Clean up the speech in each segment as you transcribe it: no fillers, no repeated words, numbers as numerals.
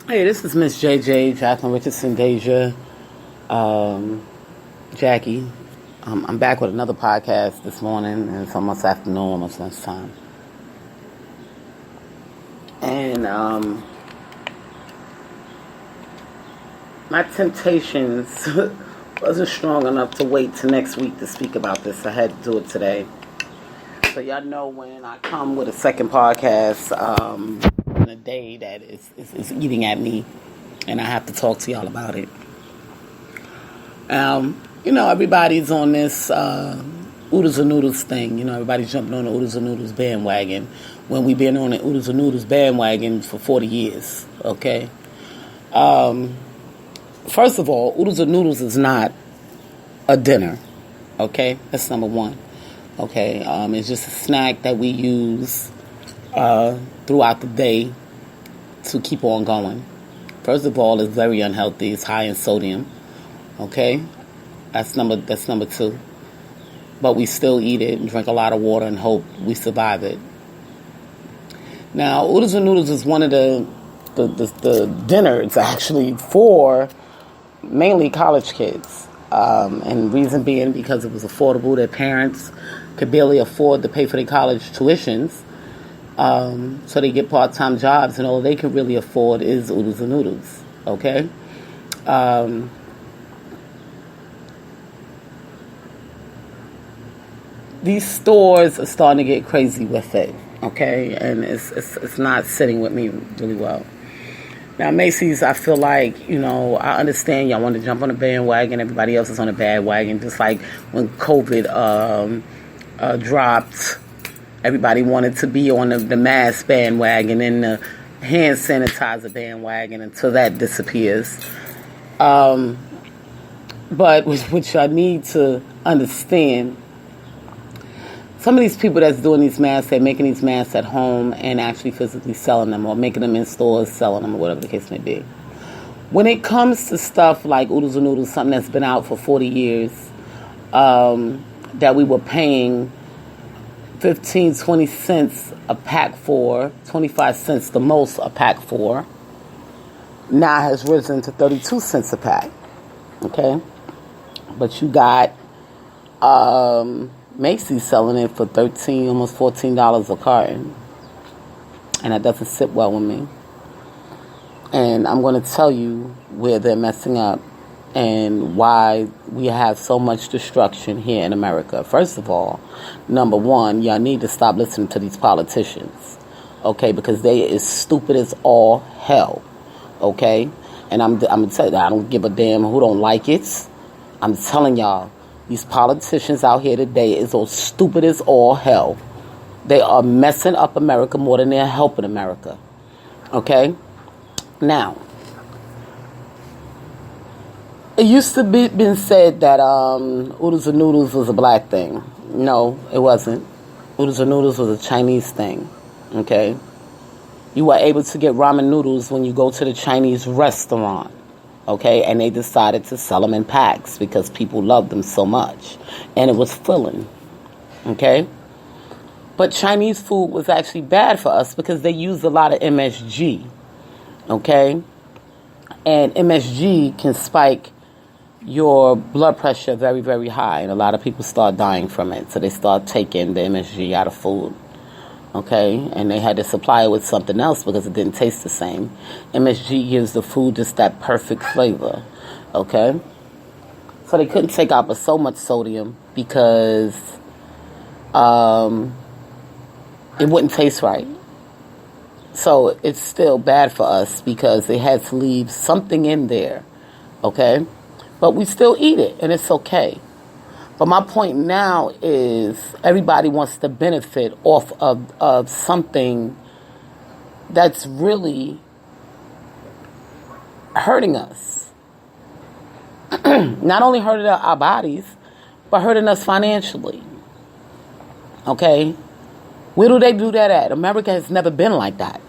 Hey, this is Miss JJ, Jacqueline Richardson Deja, Jackie. I'm back with another podcast this morning, and it's almost afternoon, almost lunchtime. And my temptations wasn't strong enough to wait till next week to speak about this. I had to do it today. So y'all know when I come with a second podcast in a day that is eating at me, and I have to talk to y'all about it. Everybody's on this oodles and noodles thing. Everybody's jumping on the oodles and noodles bandwagon when we've been on the oodles and noodles bandwagon for 40 years, okay? First of all, oodles and noodles is not a dinner, okay? That's number one, okay? It's just a snack that we use throughout the day to keep on going. First of all, it's very unhealthy. It's high in sodium, okay? That's number two. But we still eat it and drink a lot of water and hope we survive it. Now, oodles and noodles is one of the dinners, actually, for mainly college kids. And reason being because it was affordable. Their parents could barely afford to pay for their college tuitions. So they get part-time jobs, and all they can really afford is oodles and noodles, okay? These stores are starting to get crazy with it, okay? And it's not sitting with me really well. Now, Macy's, I feel like, I understand y'all want to jump on the bandwagon. Everybody else is on the bandwagon. Just like when COVID dropped, everybody wanted to be on the mask bandwagon and the hand sanitizer bandwagon until that disappears. But which I need to understand, some of these people that's doing these masks, they're making these masks at home and actually physically selling them, or making them in stores, selling them, or whatever the case may be. When it comes to stuff like oodles and noodles, something that's been out for 40 years, that we were paying 15, 20 cents a pack for, 25 cents the most a pack for, now has risen to 32 cents a pack, okay? But you got Macy selling it for $13, almost $14 a carton. And that doesn't sit well with me. And I'm going to tell you where they're messing up and why we have so much destruction here in America. First of all, number one, y'all need to stop listening to these politicians, okay? Because they is stupid as all hell, okay? And I'm going to tell you that I don't give a damn who don't like it. I'm telling y'all, these politicians out here today is all stupid as all hell. They are messing up America more than they're helping America. Okay? Now, it used to be been said that oodles and noodles was a black thing. No, it wasn't. Oodles and noodles was a Chinese thing. Okay? You were able to get ramen noodles when you go to the Chinese restaurant. Okay, and they decided to sell them in packs because people loved them so much. And it was filling. Okay? But Chinese food was actually bad for us because they used a lot of MSG. Okay? And MSG can spike your blood pressure very, very high. And a lot of people start dying from it. So they start taking the MSG out of food. Okay, and they had to supply it with something else because it didn't taste the same. MSG gives the food just that perfect flavor. Okay, so they couldn't take out but so much sodium because it wouldn't taste right. So it's still bad for us because they had to leave something in there. Okay, but we still eat it and it's okay. But my point now is everybody wants to benefit off of something that's really hurting us. Not only hurting our bodies, but hurting us financially. Okay? Where do they do that at? America has never been like that.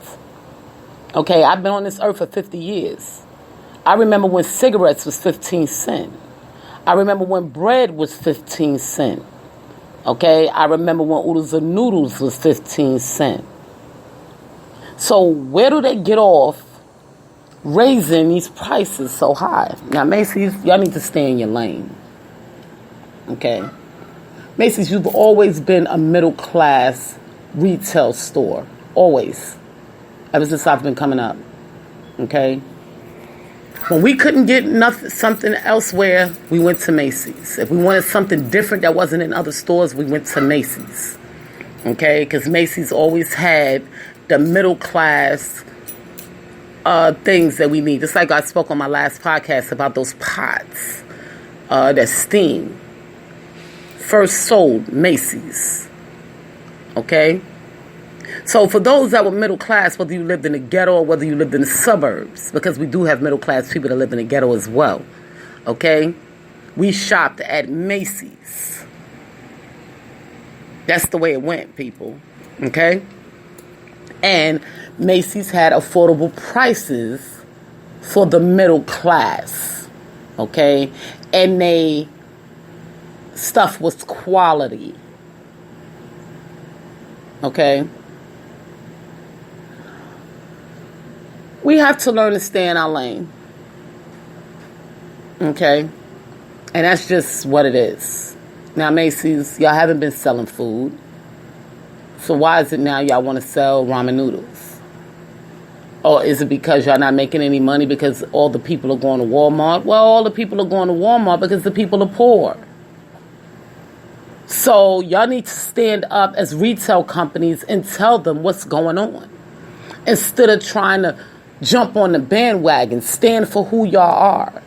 Okay, I've been on this earth for 50 years. I remember when cigarettes was 15 cents. I remember when bread was 15 cents. Okay? I remember when oodles and noodles was 15 cents. So where do they get off raising these prices so high. Now, Macy's, y'all need to stay in your lane. Okay? Macy's, you've always been a middle-class retail store. Always. Ever since I've been coming up. Okay? When we couldn't get something elsewhere, we went to Macy's. If we wanted something different that wasn't in other stores, we went to Macy's. Okay? Because Macy's always had the middle-class things that we need. Just like I spoke on my last podcast about those pots that steam. First sold Macy's. Okay? So for those that were middle class, whether you lived in the ghetto or whether you lived in the suburbs, because we do have middle class people that live in the ghetto as well, okay? We shopped at Macy's. That's the way it went, people, okay? And Macy's had affordable prices for the middle class, okay? And they stuff was quality, okay? We have to learn to stay in our lane. Okay? And that's just what it is. Now, Macy's, y'all haven't been selling food. So why is it now y'all want to sell ramen noodles? Or is it because y'all not making any money because all the people are going to Walmart? Well, all the people are going to Walmart because the people are poor. So y'all need to stand up as retail companies and tell them what's going on. Instead of trying to jump on the bandwagon, stand for who y'all are.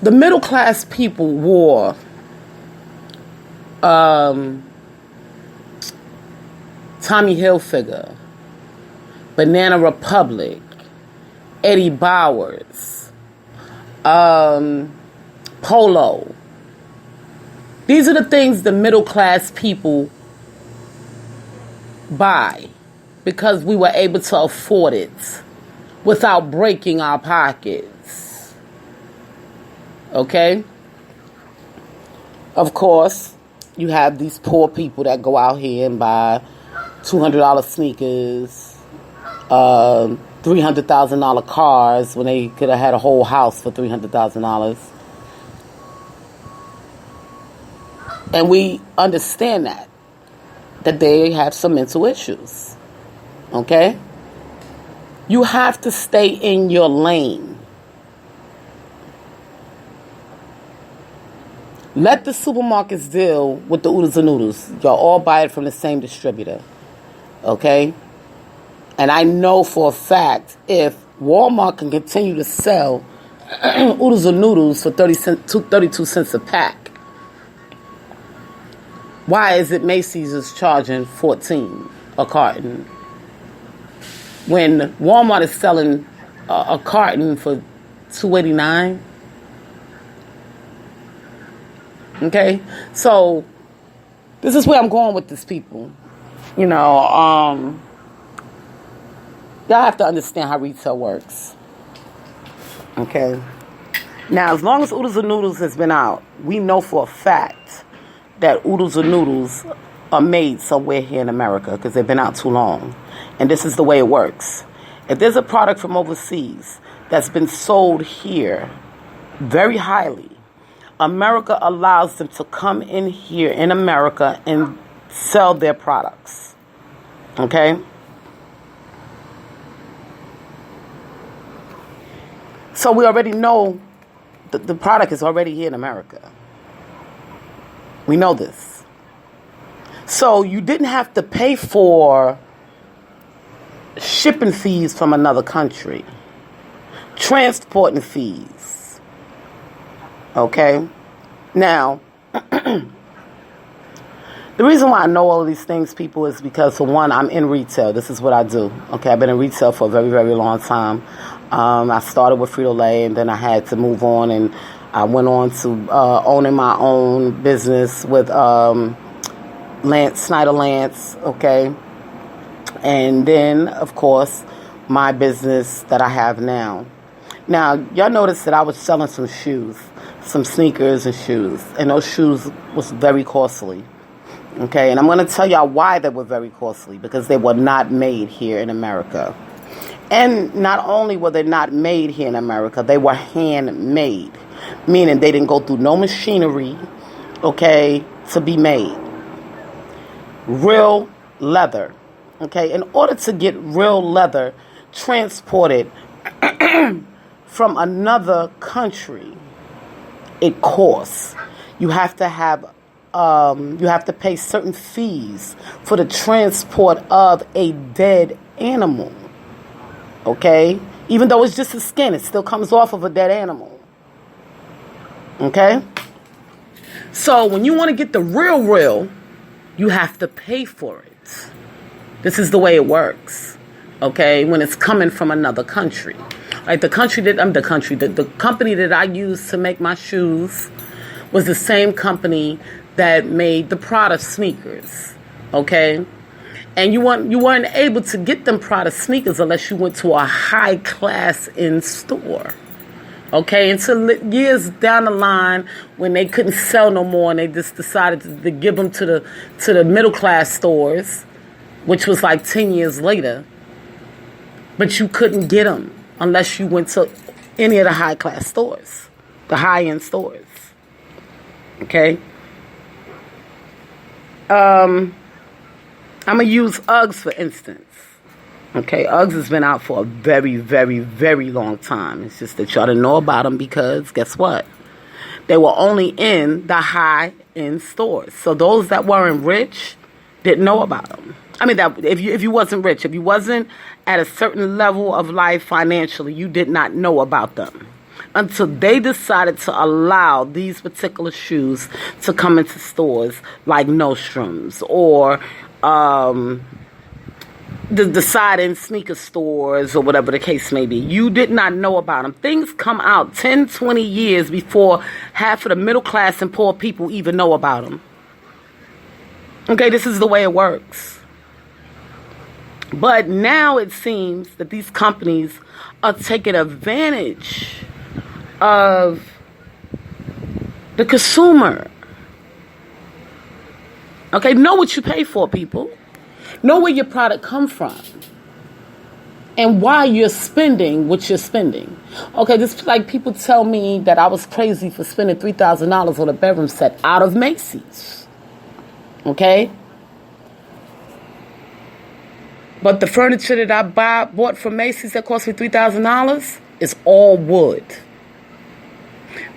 The middle class people wore Tommy Hilfiger, Banana Republic, Eddie Bowers, Polo. These are the things the middle class people buy because we were able to afford it without breaking our pockets. Okay? Of course, you have these poor people that go out here and buy $200 sneakers, $300,000 cars when they could have had a whole house for $300,000. And we understand that they have some mental issues. Okay? You have to stay in your lane. Let the supermarkets deal with the oodles and noodles. Y'all all buy it from the same distributor. Okay? And I know for a fact if Walmart can continue to sell oodles and noodles for 32 cents a pack, why is it Macy's is charging $14 a carton when Walmart is selling a carton for $2.89? Okay, so this is where I'm going with this, people. You know, y'all have to understand how retail works. Okay, now as long as oodles and noodles has been out, we know for a fact that oodles and noodles are made somewhere here in America because they've been out too long. And this is the way it works. If there's a product from overseas that's been sold here very highly, America allows them to come in here in America and sell their products. Okay? So we already know that the product is already here in America. We know this. So you didn't have to pay for shipping fees from another country, transporting fees. Okay? Now, the reason why I know all of these things, people, is because, for one, I'm in retail. This is what I do. Okay? I've been in retail for a very, very long time. I started with Frito-Lay, and then I had to move on, and I went on to owning my own business with Snyder Lance, okay? And then, of course, my business that I have now. Now, y'all noticed that I was selling some shoes, some sneakers and shoes. And those shoes was very costly, Okay, and I'm going to tell y'all why they were very costly, because they were not made here in America. And not only were they not made here in America, they were handmade, meaning they didn't go through no machinery, okay, to be made. Real leather, okay? In order to get real leather transported from another country, it costs. You have to pay certain fees for the transport of a dead animal. Okay? Even though it's just a skin, it still comes off of a dead animal. Okay? So when you want to get the real, you have to pay for it. This is the way it works. Okay? When it's coming from another country. Like the company that I used to make my shoes was the same company that made the Prada sneakers. Okay? And you weren't able to get them Prada sneakers unless you went to a high class in store. Okay, until years down the line when they couldn't sell no more and they just decided to give them to the middle class stores, which was like 10 years later. But you couldn't get them unless you went to any of the high class stores, the high end stores. Okay. I'm going to use Uggs, for instance. Okay, Uggs has been out for a very, very, very long time. It's just that y'all didn't know about them because, guess what? They were only in the high-end stores. So those that weren't rich didn't know about them. I mean, that if you wasn't rich, if you wasn't at a certain level of life financially, you did not know about them. Until they decided to allow these particular shoes to come into stores like Nordstrom's or the side-end sneaker stores or whatever the case may be. You did not know about them. Things come out 10, 20 years before half of the middle class and poor people even know about them. Okay, this is the way it works. But now it seems that these companies are taking advantage of the consumer. Okay, know what you pay for, people. Know where your product come from. And why you're spending what you're spending. Okay, this like people tell me that I was crazy for spending $3,000 on a bedroom set out of Macy's. Okay? But the furniture that I bought from Macy's that cost me $3,000 is all wood.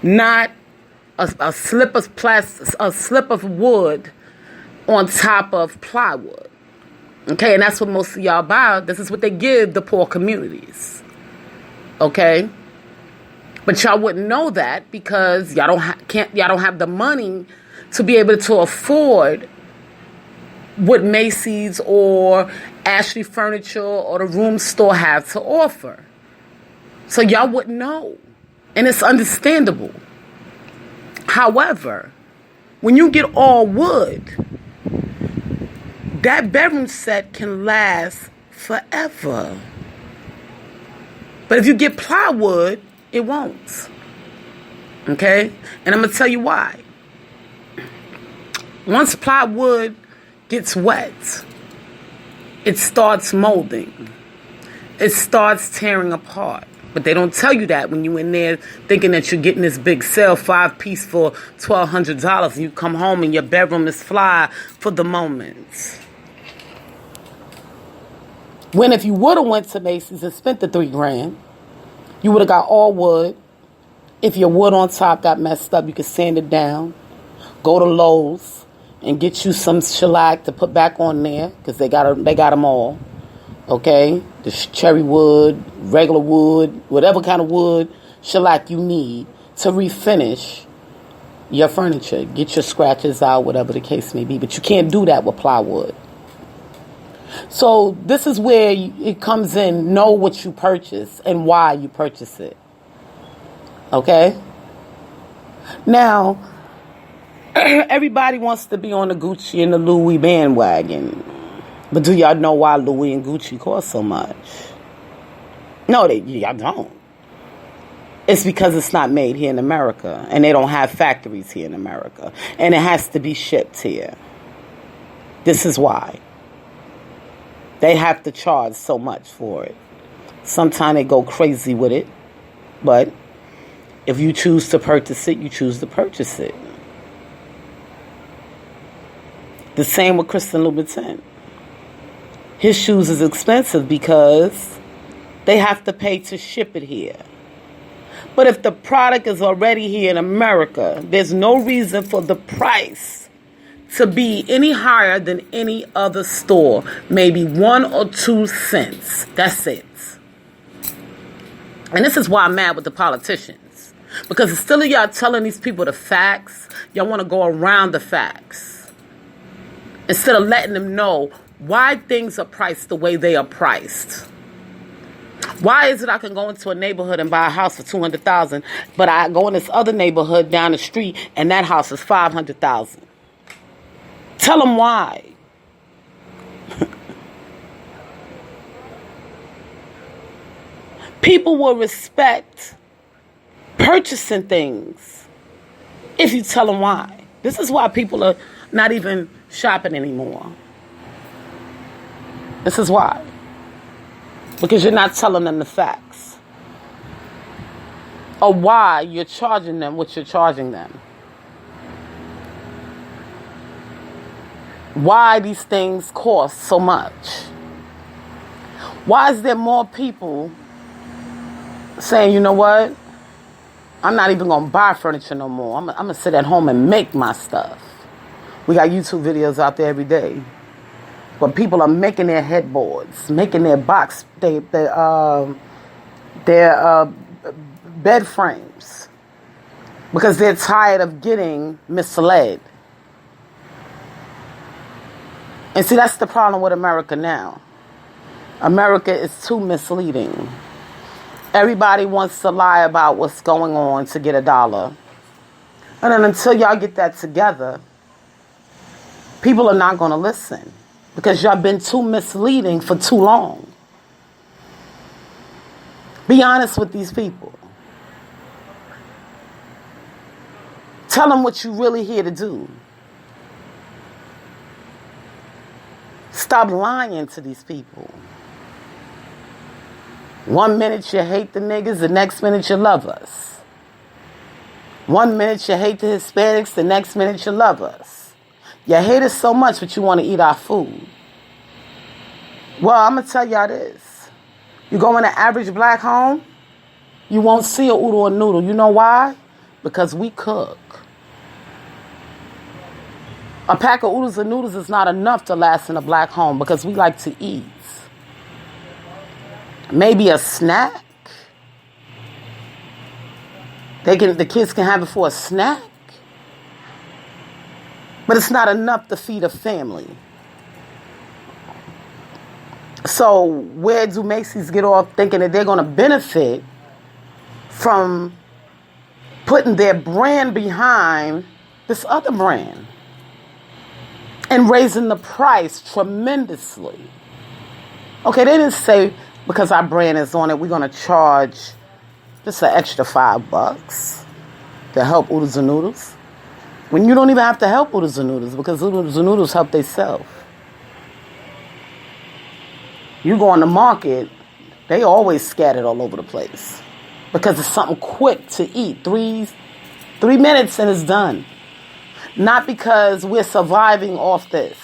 Not a slip of wood on top of plywood. Okay, and that's what most of y'all buy. This is what they give the poor communities. Okay? But y'all wouldn't know that because y'all don't have the money to be able to afford what Macy's or Ashley Furniture or the Room Store have to offer. So y'all wouldn't know. And it's understandable. However, when you get all wood, that bedroom set can last forever. But if you get plywood, it won't. Okay? And I'm going to tell you why. Once plywood gets wet, it starts molding. It starts tearing apart. But they don't tell you that when you're in there thinking that you're getting this big sale, 5-piece for $1,200, and you come home and your bedroom is fly for the moment. When if you would have went to Macy's and spent the $3,000, you would have got all wood. If your wood on top got messed up, you could sand it down. Go to Lowe's and get you some shellac to put back on there because they got them all. Okay, the cherry wood, regular wood, whatever kind of wood, shellac you need to refinish your furniture. Get your scratches out, whatever the case may be. But you can't do that with plywood. So this is where it comes in. Know what you purchase and why you purchase it. Okay? Now, everybody wants to be on the Gucci and the Louis bandwagon. But do y'all know why Louis and Gucci cost so much? No, y'all don't. It's because it's not made here in America. And they don't have factories here in America. And it has to be shipped here. This is why. They have to charge so much for it. Sometimes they go crazy with it. But if you choose to purchase it, you choose to purchase it. The same with Christian Louboutin. His shoes is expensive because they have to pay to ship it here. But if the product is already here in America, there's no reason for the price to be any higher than any other store. Maybe 1 or 2 cents. That's it. And this is why I'm mad with the politicians. Because instead of y'all telling these people the facts, y'all want to go around the facts. Instead of letting them know why things are priced the way they are priced. Why is it I can go into a neighborhood and buy a house for $200,000, but I go in this other neighborhood down the street and that house is $500,000? Tell them why. People will respect purchasing things if you tell them why. This is why people are not even shopping anymore. This is why. Because you're not telling them the facts. Or why you're charging them what you're charging them. Why these things cost so much. Why is there more people saying, you know what? I'm not even going to buy furniture no more. I'm going to sit at home and make my stuff. We got YouTube videos out there every day. But people are making their headboards, making their their bed frames. Because they're tired of getting misled. And see, that's the problem with America now. America is too misleading. Everybody wants to lie about what's going on to get $1. And then until y'all get that together, people are not going to listen. Because y'all been too misleading for too long. Be honest with these people. Tell them what you're really here to do. Stop lying to these people. 1 minute you hate the niggas, the next minute you love us. 1 minute you hate the Hispanics, the next minute you love us. You hate us so much, but you want to eat our food. Well, I'm going to tell y'all this. You go in an average black home, you won't see a oodle or noodle. You know why? Because we cook. A pack of oodles and noodles is not enough to last in a black home because we like to eat. Maybe a snack. The kids can have it for a snack. But it's not enough to feed a family. So where do Macy's get off thinking that they're going to benefit from putting their brand behind this other brand and raising the price tremendously? Okay, they didn't say because our brand is on it, we're going to charge just an extra $5 to help oodles and noodles. When you don't even have to help oodles and noodles because oodles and noodles help themselves. You go on the market, they always scattered all over the place because it's something quick to eat. 3 minutes and it's done. Not because we're surviving off this.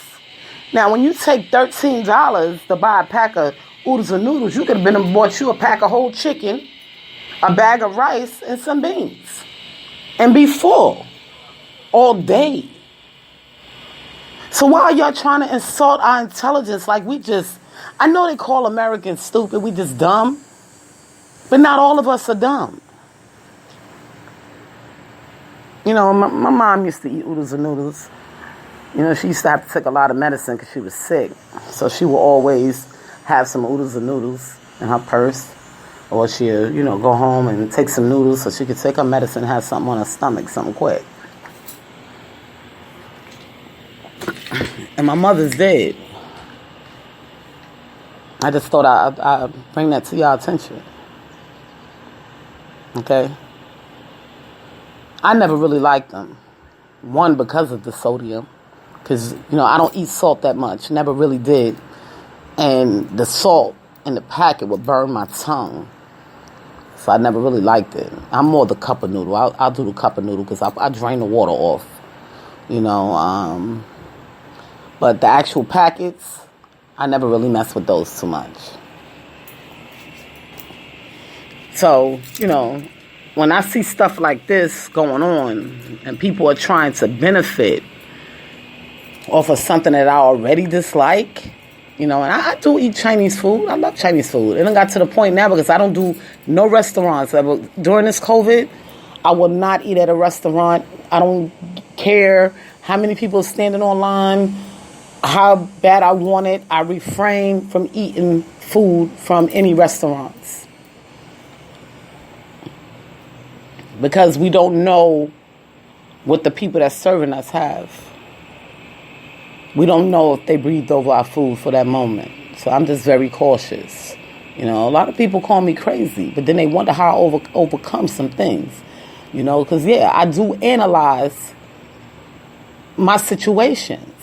Now, when you take $13 to buy a pack of oodles and noodles, you could have been and bought you a pack of whole chicken, a bag of rice, and some beans. And be full. All day. So why are y'all trying to insult our intelligence like we just... I know they call Americans stupid, we just dumb. But not all of us are dumb. You know, my mom used to eat oodles and noodles. You know, she used to have to take a lot of medicine because she was sick. So she would always have some oodles and noodles in her purse. Or she'd, go home and take some noodles so she could take her medicine and have something on her stomach, something quick. And my mother's dead. I just thought I'd bring that to y'all attention. Okay? I never really liked them. One, because of the sodium Because, I don't eat salt that much. Never really did. And the salt in the packet would burn my tongue. So I never really liked it. I'm more the cup of noodle. I'll do the cup of noodle because I drain the water off. But the actual packets, I never really mess with those too much. So, when I see stuff like this going on and people are trying to benefit off of something that I already dislike, and I do eat Chinese food. I love Chinese food. And it got to the point now because I don't do no restaurants. During this COVID, I will not eat at a restaurant. I don't care how many people are standing online, how bad I want it. I refrain from eating food from any restaurants. Because we don't know what the people that's serving us have. We don't know if they breathed over our food for that moment. So I'm just very cautious. A lot of people call me crazy, but then they wonder how I overcome some things. Because, I do analyze my situations.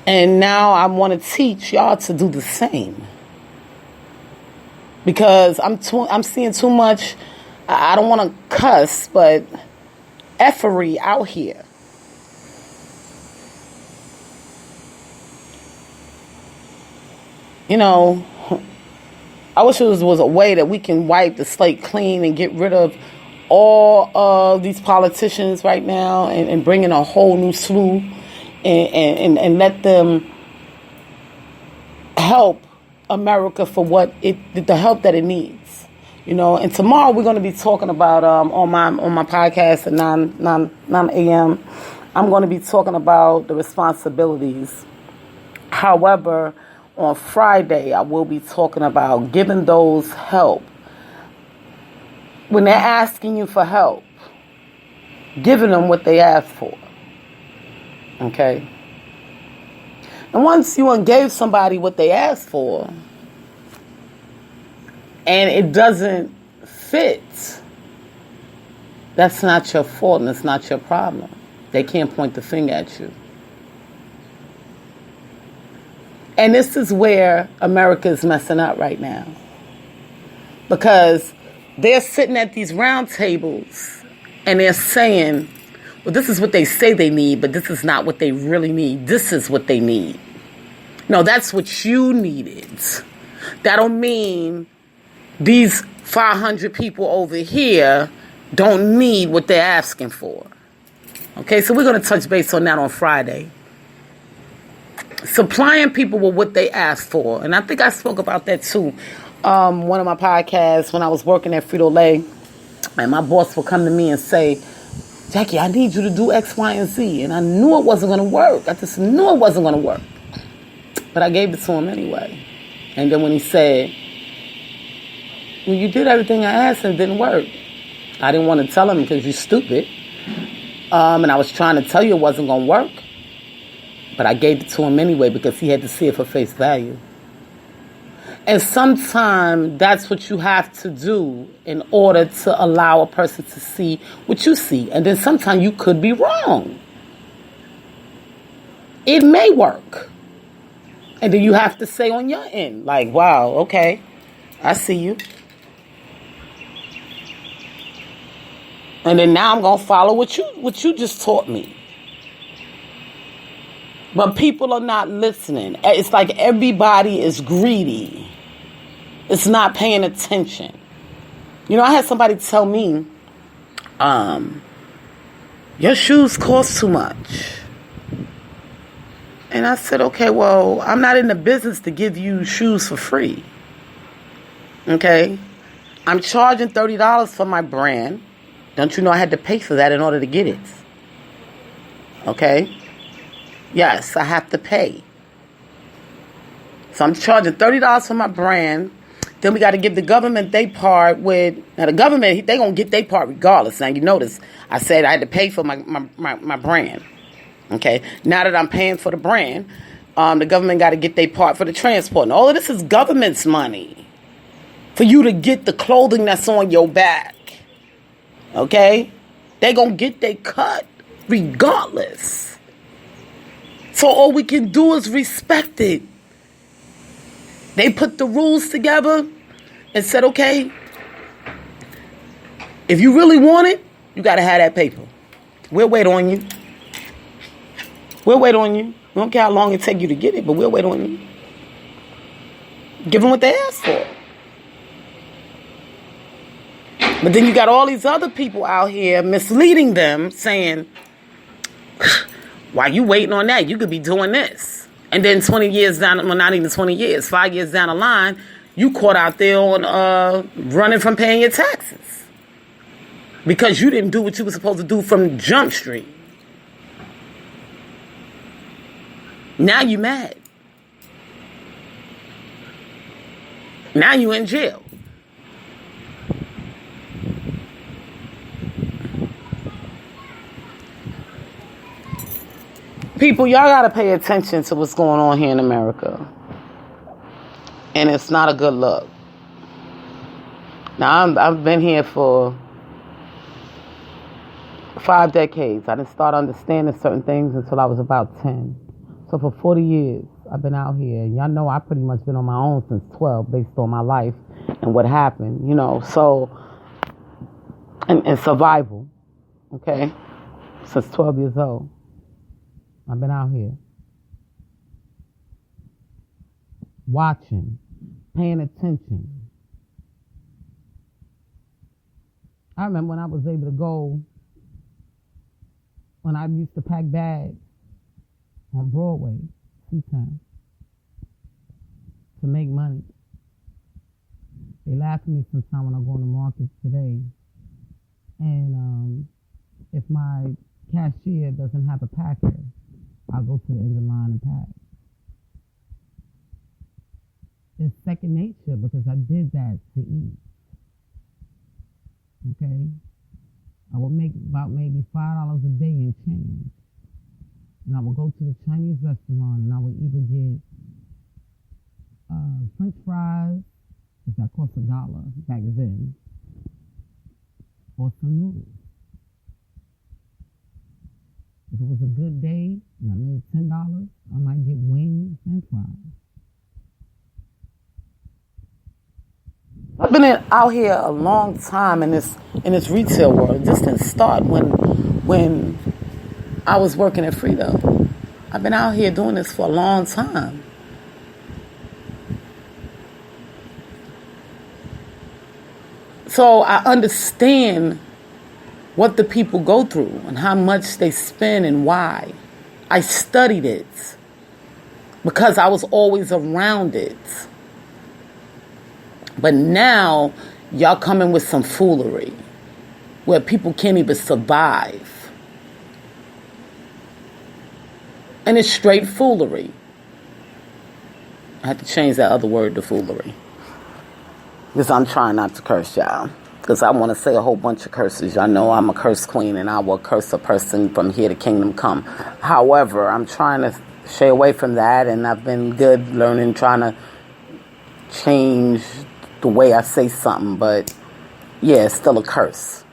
And now I want to teach y'all to do the same. Because I'm seeing too much, I don't want to cuss, but effery out here. I wish there was a way that we can wipe the slate clean and get rid of all of these politicians right now and bring in a whole new slew and let them help America for the help that it needs, And tomorrow we're going to be talking about on my podcast at 9 a.m. I'm going to be talking about the responsibilities. However, on Friday I will be talking about giving those help when they're asking you for help, giving them what they ask for. Okay. And once you gave somebody what they asked for, and it doesn't fit, that's not your fault and it's not your problem. They can't point the finger at you. And this is where America is messing up right now. Because they're sitting at these round tables and they're saying, well, this is what they say they need, but this is not what they really need. This is what they need. No, that's what you needed. That don't mean these 500 people over here don't need what they're asking for. Okay, so we're going to touch base on that on Friday. Supplying people with what they ask for. And I think I spoke about that too. One of my podcasts when I was working at Frito-Lay. And my boss would come to me and say, Jackie, I need you to do X, Y, and Z. And I knew it wasn't going to work. I just knew it wasn't going to work. But I gave it to him anyway. And then when he said, well, you did everything I asked and it didn't work. I didn't want to tell him because you're stupid. And I was trying to tell you it wasn't going to work. But I gave it to him anyway because he had to see it for face value. And sometimes that's what you have to do in order to allow a person to see what you see. And then sometimes you could be wrong. It may work. And then you have to say on your end, like, wow, okay, I see you. And then now I'm going to follow what you just taught me. But people are not listening. It's like everybody is greedy. It's not paying attention. I had somebody tell me, your shoes cost too much. And I said, okay, well, I'm not in the business to give you shoes for free. Okay? I'm charging $30 for my brand. Don't you know I had to pay for that in order to get it? Okay? Yes, I have to pay. So I'm charging $30 for my brand. Then we got to give the government their part with... Now, the government, they going to get their part regardless. Now, you notice, I said I had to pay for my brand. Okay? Now that I'm paying for the brand, the government got to get their part for the transport. And all of this is government's money for you to get the clothing that's on your back. Okay? They gonna get their cut regardless. So all we can do is respect it. They put the rules together and said, okay, if you really want it, you got to have that paper. We'll wait on you. We'll wait on you. We don't care how long it take you to get it, but we'll wait on you. Give them what they asked for. But then you got all these other people out here misleading them, saying, why you waiting on that? You could be doing this. And then 20 years down, well, not even 20 years, 5 years down the line, you caught out there on running from paying your taxes. Because you didn't do what you were supposed to do from Jump Street. Now you mad. Now you in jail. People, y'all got to pay attention to what's going on here in America. And it's not a good look. Now, I've been here for 5 decades. I didn't start understanding certain things until I was about 10. So for 40 years, I've been out here. Y'all know I've pretty much been on my own since 12 based on my life and what happened, you know. So, and survival, okay, since 12 years old. I've been out here watching, paying attention. I remember when I was able to go, when I used to pack bags on Broadway, Seatown, to make money. They laugh at me sometimes when I go in the markets today. And if my cashier doesn't have a packer, I'll go to the end of the line and pack. It's second nature because I did that to eat. Okay? I would make about maybe $5 a day in change. And I would go to the Chinese restaurant and I would either get French fries, which that cost $1 back then, or some noodles. If it was a good day and I made $10, I might get wings and fries. I've been out here a long time in this retail world. This didn't start when I was working at Frito. I've been out here doing this for a long time. So I understand what the people go through and how much they spend and why. I studied it because I was always around it. But now y'all coming with some foolery where people can't even survive. And it's straight foolery. I had to change that other word to foolery. Because I'm trying not to curse y'all. Because I want to say a whole bunch of curses. Y'all know I'm a curse queen and I will curse a person from here to kingdom come. However, I'm trying to stay away from that, and I've been good learning, trying to change the way I say something. But yeah, it's still a curse.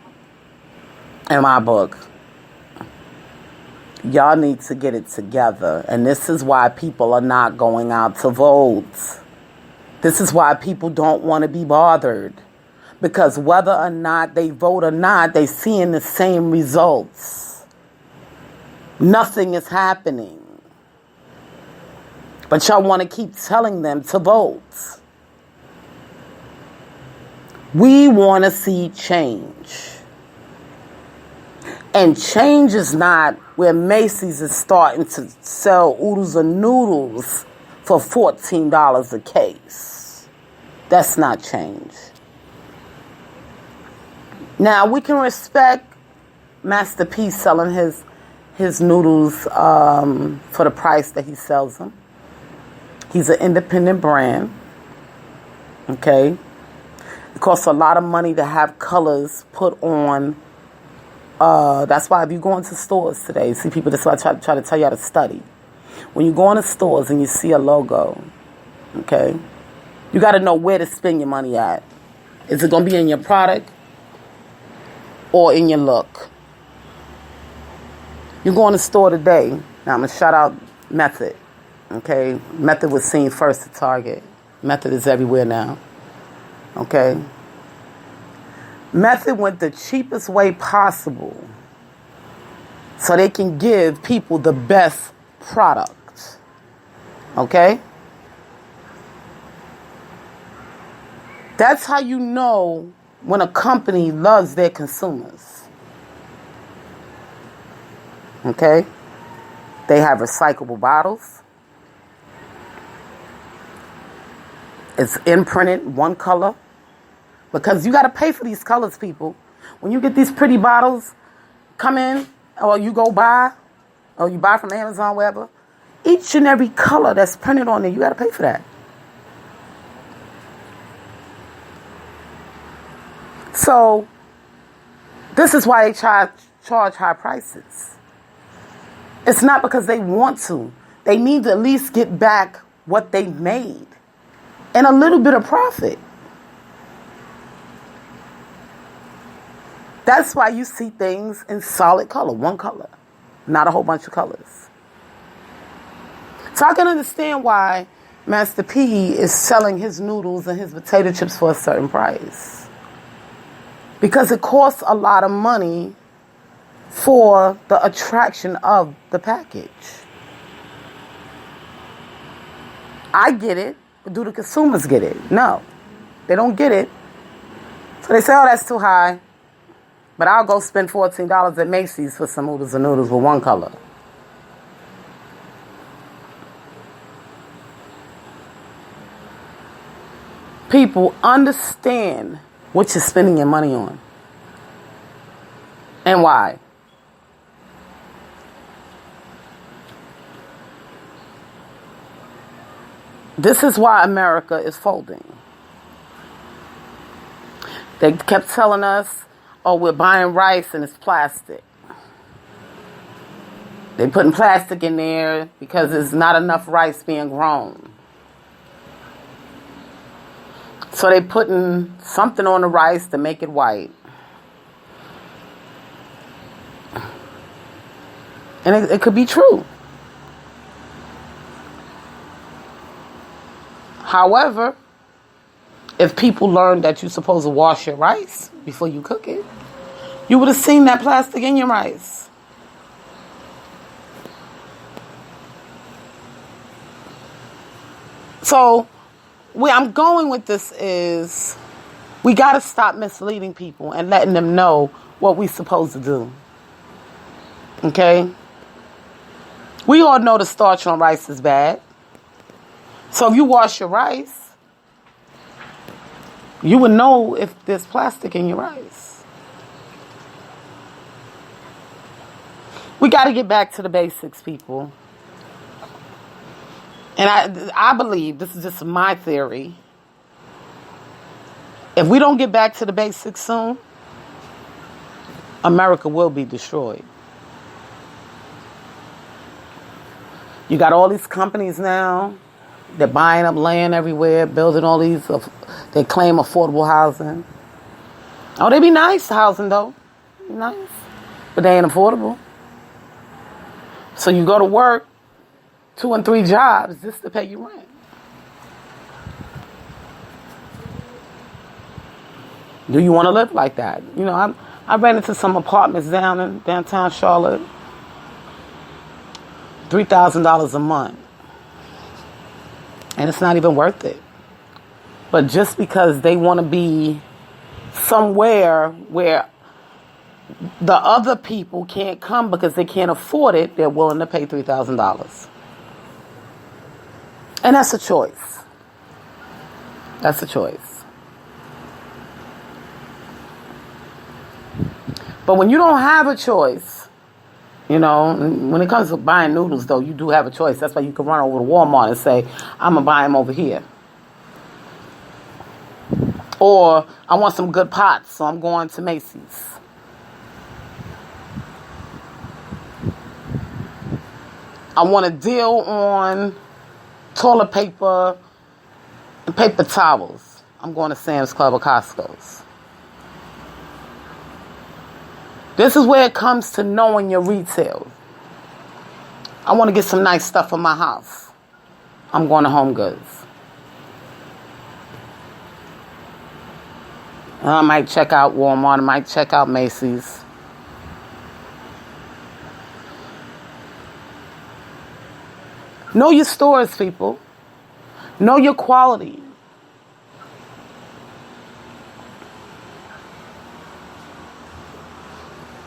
In my book, y'all need to get it together. And this is why people are not going out to vote. This is why people don't want to be bothered. Because whether or not they vote or not, they seeing the same results. Nothing is happening. But y'all want to keep telling them to vote. We want to see change. And change is not where Macy's is starting to sell oodles and noodles for $14 a case. That's not change. Now, we can respect Master P selling his noodles for the price that he sells them. He's an independent brand. Okay? It costs a lot of money to have colors put on. That's why if you go into stores today, see people, that's why I try to tell you how to study. When you go into stores and you see a logo, okay, you got to know where to spend your money at. Is it going to be in your product or in your look? You go in the store today. Now, I'm going to shout out Method. Okay? Method was seen first at Target. Method is everywhere now. Okay? Method went the cheapest way possible so they can give people the best product. Okay? That's how you know when a company loves their consumers. Okay? They have recyclable bottles. It's imprinted one color. Because you got to pay for these colors, people. When you get these pretty bottles, come in, or you go buy, or you buy from Amazon, wherever, each and every color that's printed on there, you got to pay for that. So, this is why they charge high prices. It's not because they want to. They need to at least get back what they made and a little bit of profit. That's why you see things in solid color, one color, not a whole bunch of colors. So I can understand why Master P is selling his noodles and his potato chips for a certain price. Because it costs a lot of money for the attraction of the package. I get it, but do the consumers get it? No, they don't get it. So they say, oh, that's too high. But I'll go spend $14 at Macy's for some noodles and noodles with one color. People, understand what you're spending your money on. And why. This is why America is folding. They kept telling us, oh, we're buying rice and it's plastic. They're putting plastic in there because there's not enough rice being grown. So they're putting something on the rice to make it white. And it could be true. However, if people learned that you're supposed to wash your rice before you cook it, you would have seen that plastic in your rice. So, where I'm going with this is we got to stop misleading people and letting them know what we're supposed to do. Okay? We all know the starch on rice is bad. So if you wash your rice, you would know if there's plastic in your rice. We got to get back to the basics, people. And I believe, this is just my theory, if we don't get back to the basics soon, America will be destroyed. You got all these companies now, they're buying up land everywhere, building all these, they claim affordable housing. Oh, they be nice housing though, nice, but they ain't affordable. So you go to work 2 and 3 jobs just to pay your rent. Do you want to live like that? You know, I ran into some apartments down in downtown Charlotte, $3,000 a month. And it's not even worth it. But just because they want to be somewhere where the other people can't come because they can't afford it, they're willing to pay $3,000. And that's a choice. That's a choice. But when you don't have a choice, you know, when it comes to buying noodles, though, you do have a choice. That's why you can run over to Walmart and say, I'm going to buy them over here. Or I want some good pots, so I'm going to Macy's. I want a deal on toilet paper and paper towels. I'm going to Sam's Club or Costco's. This is where it comes to knowing your retail. I want to get some nice stuff for my house. I'm going to Home Goods. I might check out Walmart. I might check out Macy's. Know your stores, people. Know your quality.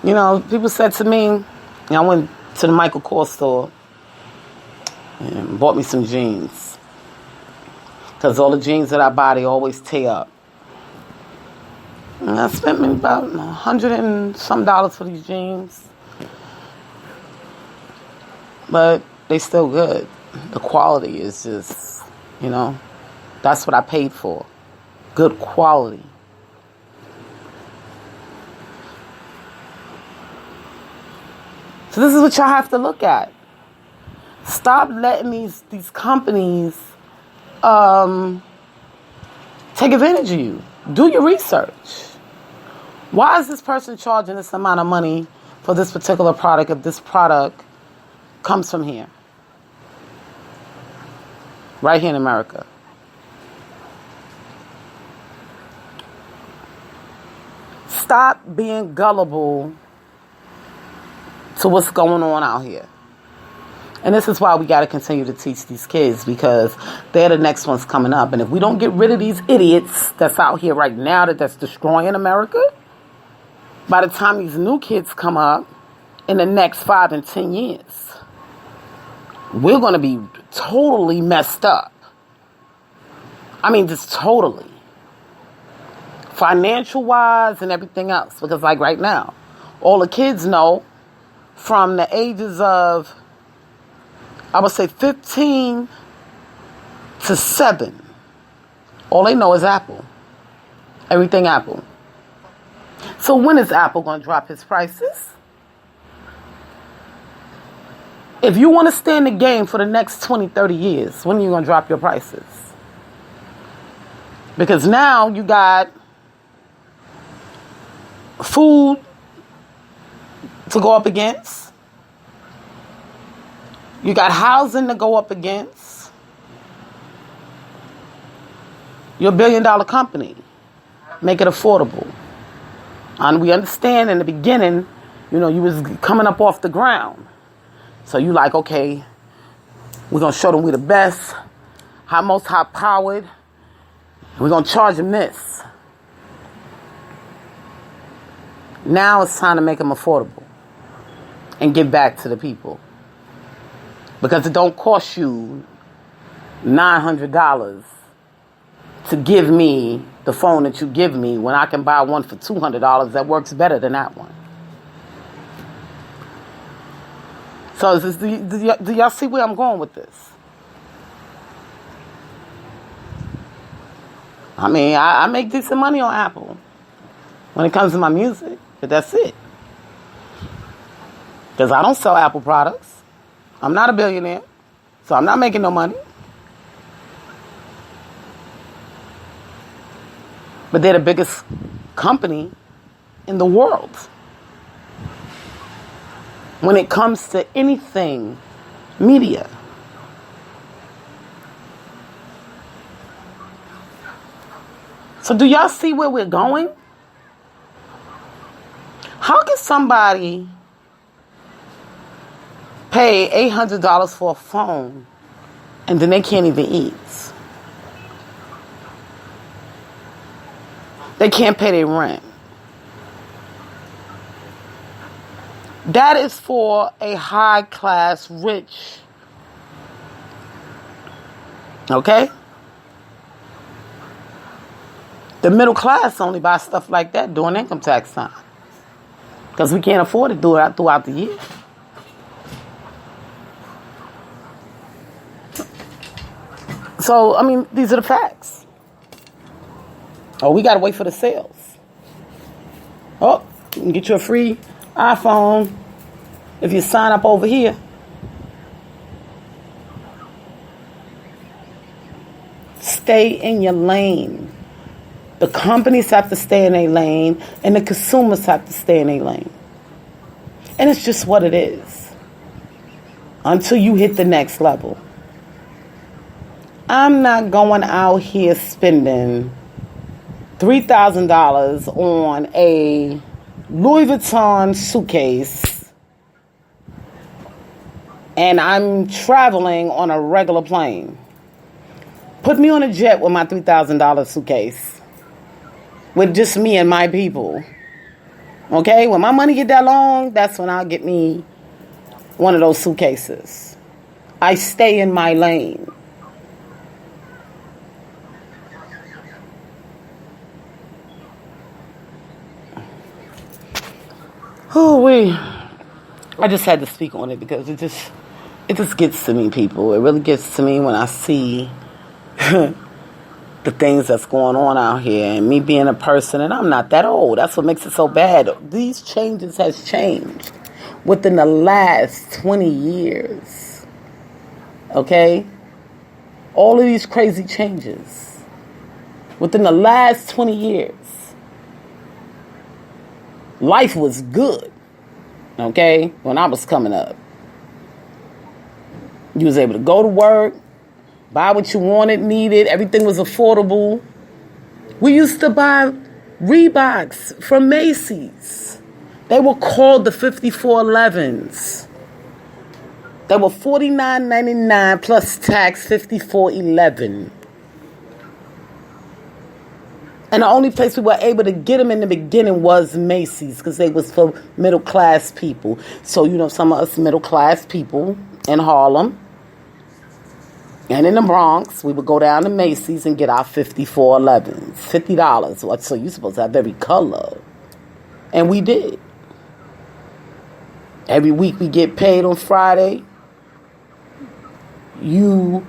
You know, people said to me, I went to the Michael Kors store and bought me some jeans. Because all the jeans that I buy, they always tear up. And I spent me about $100 and some for these jeans. But they still good. The quality is just, you know, that's what I paid for. Good quality. So this is what y'all have to look at. Stop letting these companies take advantage of you. Do your research. Why is this person charging this amount of money for this particular product if this product comes from here? Right here in America. Stop being gullible to what's going on out here. And this is why we got to continue to teach these kids, because they're the next ones coming up. And if we don't get rid of these idiots that's out here right now that's destroying America, by the time these new kids come up in the next 5 and 10 years, we're going to be totally messed up. I mean, just totally. Financial-wise and everything else. Because like right now, all the kids know from the ages of, I would say 15 to 7, all they know is Apple. Everything Apple. So when is Apple going to drop his prices? If you want to stay in the game for the next 20, 30 years, when are you going to drop your prices? Because now you got food to go up against. You got housing to go up against. You're a $1 billion company. Make it affordable. And we understand in the beginning, you know, you was coming up off the ground. So you like, okay, we're going to show them we the best, most high powered. We're going to charge them this. Now it's time to make them affordable and give back to the people. Because it don't cost you $900 to give me the phone that you give me when I can buy one for $200 that works better than that one. So do y'all see where I'm going with this? I mean, I make decent money on Apple when it comes to my music, but that's it. Because I don't sell Apple products. I'm not a billionaire, so I'm not making no money. But they're the biggest company in the world when it comes to anything media. So do y'all see where we're going? How can somebody pay $800 for a phone and then they can't even eat? They can't pay their rent. That is for a high class rich. Okay? The middle class only buy stuff like that during income tax time. Because we can't afford it throughout the year. So, I mean, these are the facts. Oh, we got to wait for the sales. Oh, you can get you a free iPhone if you sign up over here. Stay in your lane. The companies have to stay in their lane, and the consumers have to stay in their lane. And it's just what it is. until you hit the next level. I'm not going out here spending $3,000 on a Louis Vuitton suitcase and I'm traveling on a regular plane. Put me on a jet with my $3,000 suitcase with just me and my people. Okay? When my money get that long, that's when I'll get me one of those suitcases. I stay in my lane. Oh, I just had to speak on it because it just gets to me, people. It really gets to me when I see the things that's going on out here, and me being a person, and I'm not that old. That's what makes it so bad. These changes has changed within the last 20 years. Okay? All of these crazy changes within the last 20 years. Life was good, okay, when I was coming up. You was able to go to work, buy what you wanted, needed. Everything was affordable. We used to buy Reeboks from Macy's. They were called the 5411s. They were $49.99 plus tax, $54.11. And the only place we were able to get them in the beginning was Macy's because they was for middle class people. So, some of us middle class people in Harlem and in the Bronx, we would go down to Macy's and get our 5411s, $50. So you're supposed to have every color. And we did. Every week we get paid on Friday. You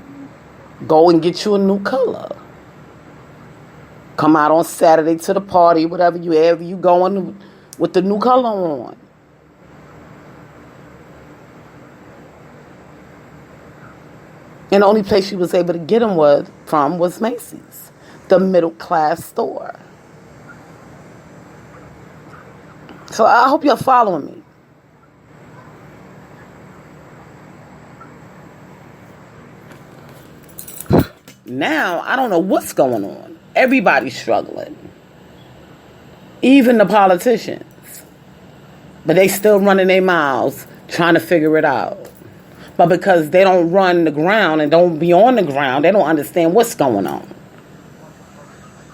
go and get you a new color. Come out on Saturday to the party, whatever you going with the new color on. And the only place you was able to get them from was Macy's, the middle class store. So I hope you're following me. Now, I don't know what's going on. Everybody's struggling. Even the politicians. But they still running their mouths trying to figure it out. But because they don't run the ground and don't be on the ground, they don't understand what's going on.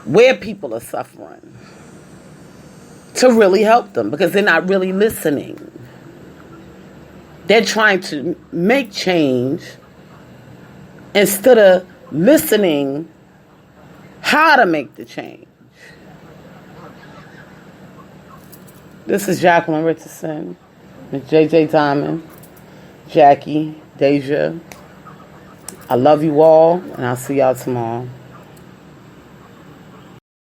Where people are suffering. To really help them because they're not really listening. They're trying to make change instead of listening how to make the change. This is Jacqueline Richardson, Miss JJ Diamond, Jackie, Deja. I love you all, and I'll see y'all tomorrow.